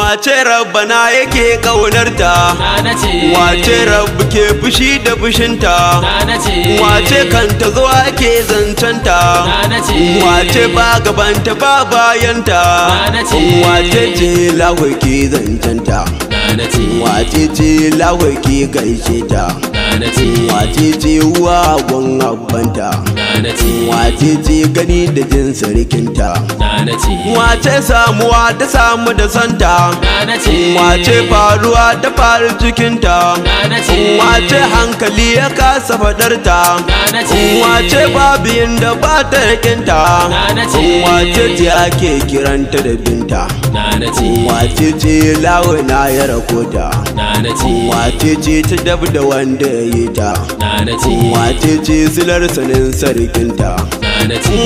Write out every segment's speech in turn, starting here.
wace rabbana yake ƙaunarta, wace rabbu ke fushi da fushinta, wace kanta zo ake zancanta, wace ba gabanta ba bayanta, wace ce lawai ke zancanta, wace ce lawai ke gaishe ta, wace ce uwa gon abbanta, wace ce gani da jin sarkinta, wace samuwa da samu da santa, wace faruwa da faru cikinta, wace hankali ya kasa fadarta, wace babu inda ba ta rikinta, wace ce ake kiranta da binta, wace ce lawina ya rakota, wace ce ta dab da wanda ya yi ta, wace ce silar sanin sarkinta,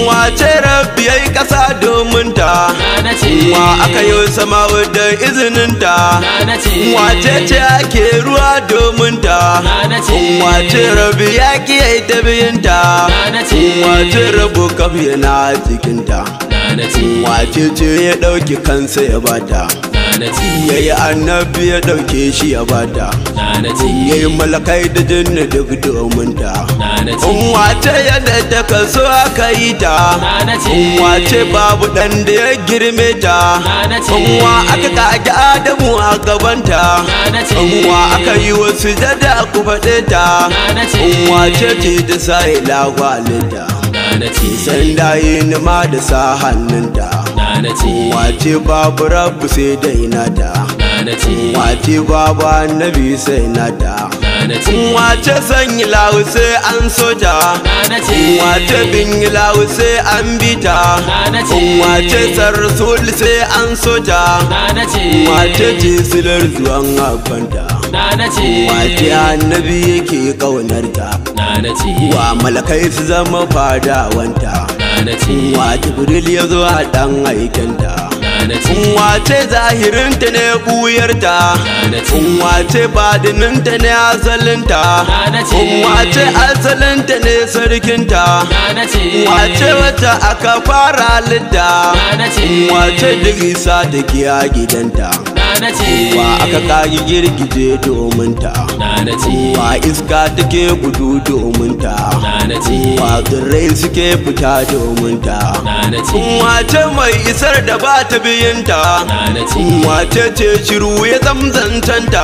wace rabbi ya yi ƙasa domin ta, wa aka yi sama da izininta, wace ce ake ruwa domin ta, wace rabbi ya kiyaye ta biyinta, wace rabu kaf yana cikinta, wace ce ya ɗauki kansa ya bata, ya yi annabi ya ɗauke shi ya bata, ya yi malakai da jinni duk domin ta, wace yadda ta kaso aka yi ta, wace babu ɗan da ya girme ta, wa aka kage Adamu a gabanta, wa aka yi wasu jada ku faɗe ta, wace ce ta sa ilahu halitta, sanda yi nima da sa hannunta, wace babu rabu sai da inata, wace babu annabi sai nata, wace san ilahu sai an soja, wace bin ilahu sai an bita, wace san rasul sai an soja, wace ce silar zuwan abanta, wace annabi yake ƙaunarta, wa malakai su zama fadawanta, wa jibril ya zo a ɗan aikenta, wace zahirinta ne ɓuyarta, wace badininta ne asalinta, wace asalinta ne sarkinta, wace wata aka fara halitta, wace duk isa da giya gidanta, wa aka kagi girgije domin ta, wa iska take gudu domin ta, wa tsirrai suke fita domin ta, wace mai isar da ba ta biyinta, wace ce shiru ya zamzantanta,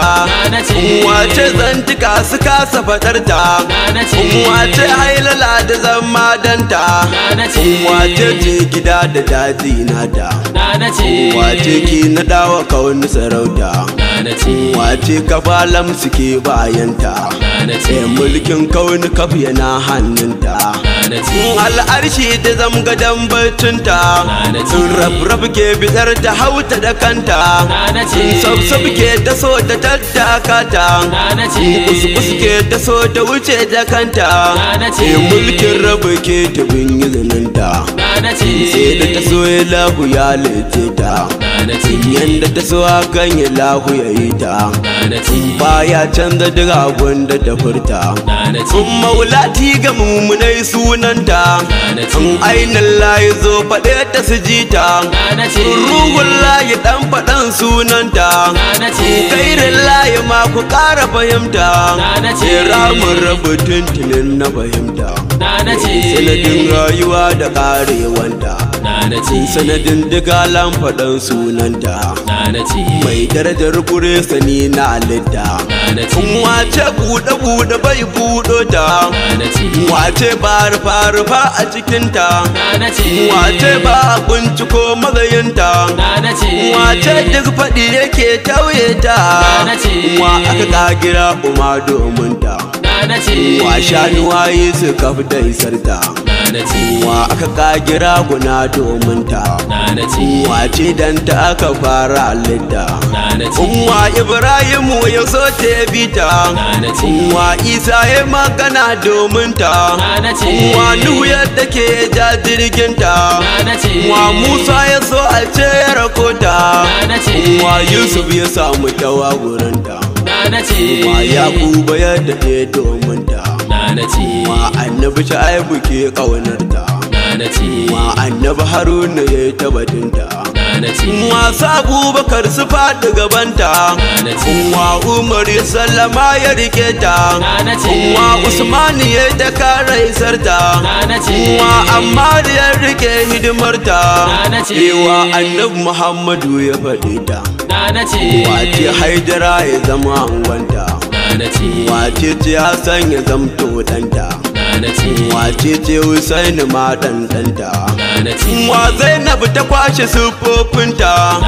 wace zantuka su kasa fadarta, wace hailala da zama danta, wace ce gida da daji nata, wace ki na dawa kawun sarauta, wace kafalam suke bayanta, mulkin kawun kaf yana hannunta, al'arshi da zamgadan batunta, rab ke bidar ta hauta da kanta, sab ke ta so ta tattakata, kus ke ta so ta wuce da kanta, mulkin rabu ke ta bin izininta, sai da ta so ya lahu ya lece ta, yanda ta so hakan ya lahu ya yi ta, baya canza duk abun da ta furta, maulati ga mummunai sunanta, ainihin layi zo faɗe ta su ji ta, ruhun layi ɗan faɗan sunanta, kairin layi ma ku ƙara fahimta, ramin rabu tuntunin na fahimta, sanadin rayuwa da ƙarewanta, sanadin duka lamfaɗan sunanta, mai darajar kure sani na halitta, wace buɗe-buɗe bai buɗo ta, wace ba rufa-rufa a cikinta, wace ba binciko mazayinta, wace duk faɗi yake tauye ta, wa aka kagira kuma domin ta, wa shanuwa yi su kaf da isarta, wa aka kagira guna domin ta, wace dan ta aka fara halitta, wa Ibrahimu ya so ta bita, wa Isa ya magana domin ta, wa Nuhu yadda ke ja jirginta, wa Musa ya so a ce ya rakota, wa Yusuf ya samu tawa gurinta, wa Yakuba yadda ke domin ta, wa annabi Shu'aibu ke ƙaunarta, wa annabi Haruna ya yi tabbatinta, masu Abubakar su faɗi gabanta, wa Umar ya sallama ya rike ta, wa Usman ya da kare isarta, wa Ammar ya rike hidimarta, wa Annabi Muhammadu ya faɗi ta, wace Haidara ya zama angwanta, wace ce Hassan ya zamto ɗanta, wace ce Husaini ma ɗanɗanta, wa Zainab ta kwashe siffofinta,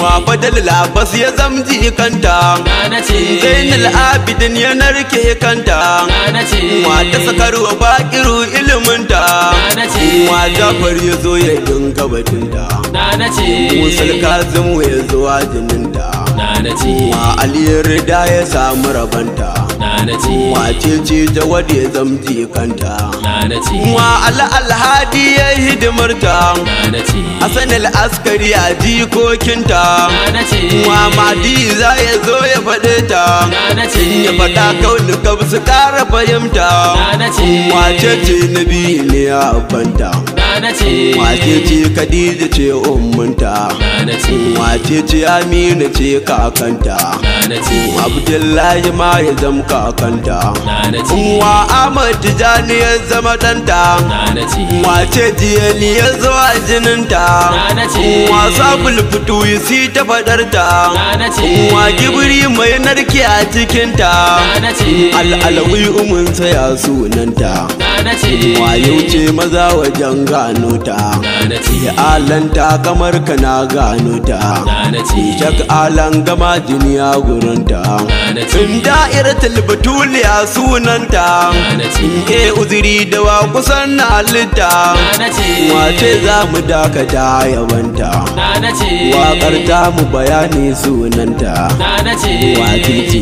wa Fadal Abbas ya zamji kanta, Zainal Abidin ya narke kanta, wa ta sakarwa Bakiru iliminta, wa Jafar ya zo ya dinga batunta, Musul Kazimu ya zo a jininta, wa Ali Rida ya samu rabanta, wace ce Jawad ya zamji kanta, wa Alhadi ya hidimarta, Hassan al-Askari a jikokinta, wa Mahdi za ya zo ya faɗe ta, ya faɗa kauni kab su ƙara fahimta, wace ce Nabi ne a banta, wace ce Khadija ce ummunta, wace ce Amina ce kakanta, Abdullahi ma ya zama kakanta, wa Ahmad Tijani ya zama ɗanta, wace Jiyali ya zo a jininta, wa Sabul Futuisi ta faɗarta, wa Kibri mai narke a cikinta, Al'alawi umunsa ya sunanta, wa yauce maza wajen gano ta, alanta kamar kana gano ta, shak alan gama jiniya gurinta, da'iratul Batuliya sunanta, ke uzuri da wa kusan na halitta, wace za mu dakata yabanta, waƙar ta mu bayani sunanta, wace ce